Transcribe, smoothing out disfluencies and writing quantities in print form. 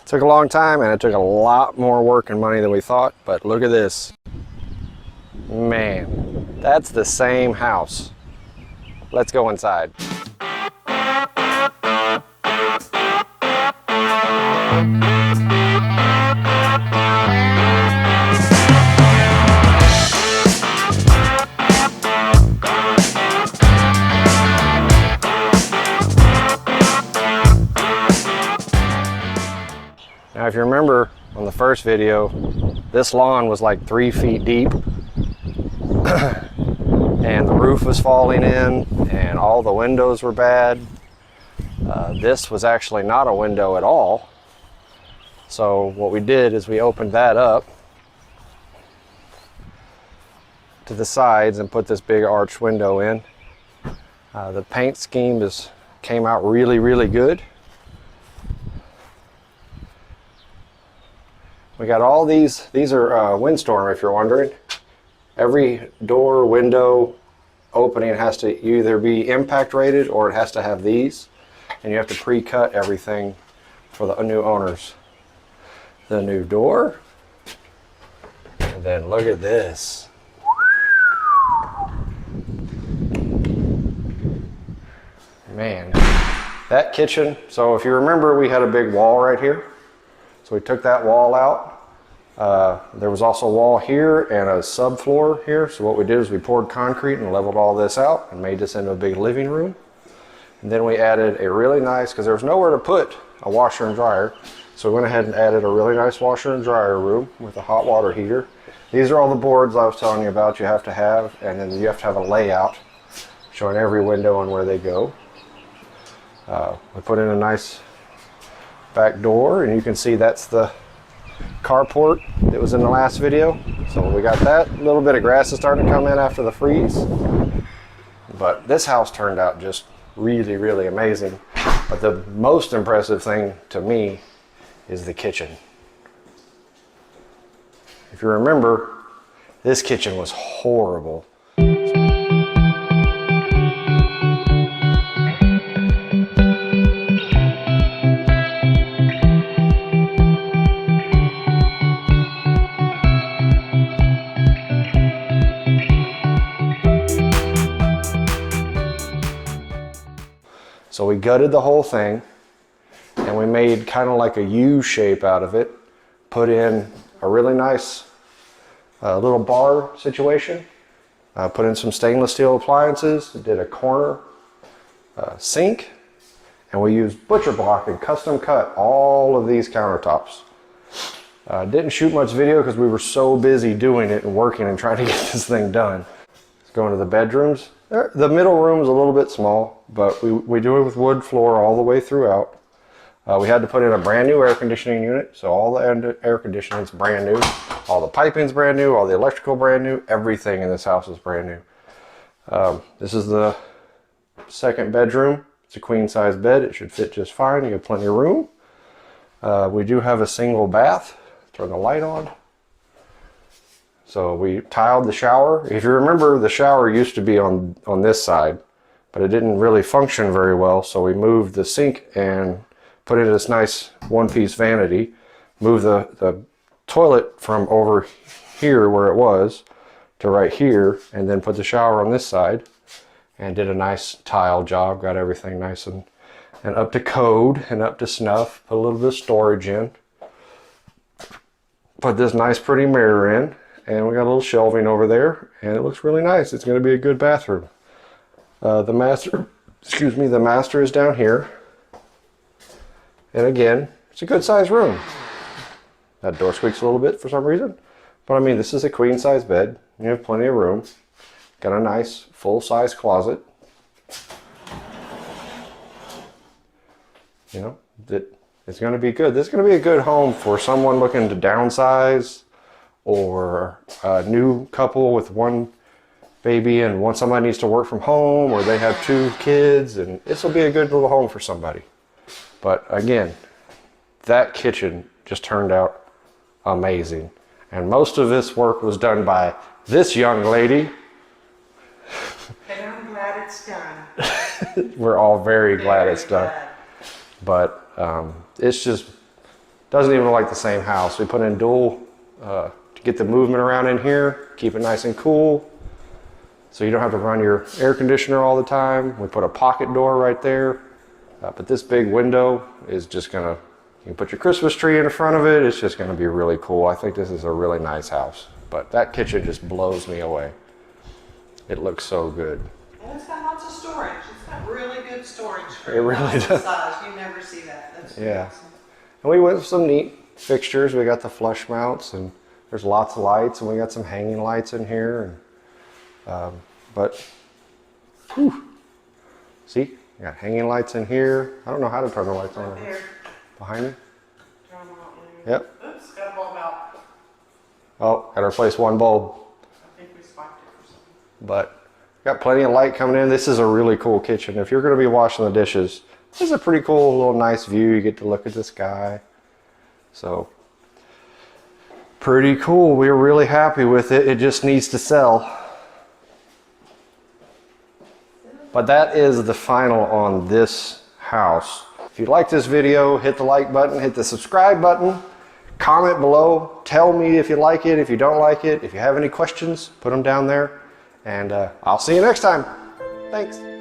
It took a long time and it took a lot more work and money than we thought, but look at this. Man, that's the same house. Let's go inside. Now, if you remember on the first video, this lawn was like 3 feet deep and the roof was falling in and all the windows were bad. This was actually not a window at all. So what we did is we opened that up to the sides and put this big arched window in. The paint scheme came out really, really good. We got all these are windstorm, if you're wondering. Every door, window, opening has to either be impact rated or it has to have these. And you have to pre-cut everything for the new owners. The new door. And then look at this. Man, that kitchen. So if you remember, we had a big wall right here. So we took that wall out. There was also a wall here and a subfloor here. So what we did is we poured concrete and leveled all this out and made this into a big living room. And then we added a really nice, because there was nowhere to put a washer and dryer. So we went ahead and added a really nice washer and dryer room with a hot water heater. These are all the boards I was telling you about you have to have. And then you have to have a layout showing every window and where they go. We put in a nice back door, and you can see that's the carport that was in the last video. So we got that. A little bit of grass is starting to come in after the freeze. But this house turned out just really, really amazing. But the most impressive thing to me is the kitchen. If you remember, this kitchen was horrible. So we gutted the whole thing and we made kind of like a U shape out of it. Put in a really nice little bar situation. Put in some stainless steel appliances. Did a corner sink. And we used butcher block and custom cut all of these countertops. Didn't shoot much video because we were so busy doing it and working and trying to get this thing done. Let's go into the bedrooms. The middle room is a little bit small, but we do it with wood floor all the way throughout. We had to put in a brand new air conditioning unit, so all the air conditioning is brand new. All the piping's brand new, all the electrical brand new, everything in this house is brand new. This is the second bedroom. It's a queen size bed. It should fit just fine. You have plenty of room. We do have a single bath. Turn the light on. So we tiled the shower. If you remember, the shower used to be on this side, but it didn't really function very well. So we moved the sink and put in this nice one-piece vanity. Moved the toilet from over here where it was to right here, and then put the shower on this side and did a nice tile job. Got everything nice and up to code and up to snuff. Put a little bit of storage in. Put this nice pretty mirror in. And we got a little shelving over there, and it looks really nice. It's going to be a good bathroom. The master is down here. And again, it's a good size room. That door squeaks a little bit for some reason. But I mean, this is a queen size bed. You have plenty of room. Got a nice full size closet. You know, it's going to be good. This is going to be a good home for someone looking to downsize, or a new couple with one baby and somebody needs to work from home, or they have 2 kids, and this will be a good little home for somebody. But again, that kitchen just turned out amazing. And most of this work was done by this young lady. And I'm glad it's done. We're all very glad it's done. But it's just Doesn't even look like the same house. We put in dual to get the movement around in here, keep it nice and cool, so you don't have to run your air conditioner all the time. We put a pocket door right there, but this big window is just gonna, you can put your Christmas tree in front of it. It's just gonna be really cool. I think this is a really nice house, but that kitchen just blows me away. It looks so good. And it's got lots of storage. It's got really good storage for It really the does. size. You never see that. That's Yeah. awesome. And we went with some neat fixtures. We got the flush mounts, and there's lots of lights, and we got some hanging lights in here. And, but, whew, see, we got hanging lights in here. I don't know how to turn the lights on. Right there. Behind me? Turn them out there. Yep. Oops, got a bulb out. Oh, got to replace one bulb. I think we spiked it or something. But got plenty of light coming in. This is a really cool kitchen. If you're going to be washing the dishes, this is a pretty cool little nice view. You get to look at the sky. So pretty cool. We're really happy with it. It just needs to sell. But that is the final on this house. If you like this video, hit the like button, hit the subscribe button, comment below, tell me if you like it, if you don't like it, if you have any questions, put them down there. And I'll see you next time. Thanks.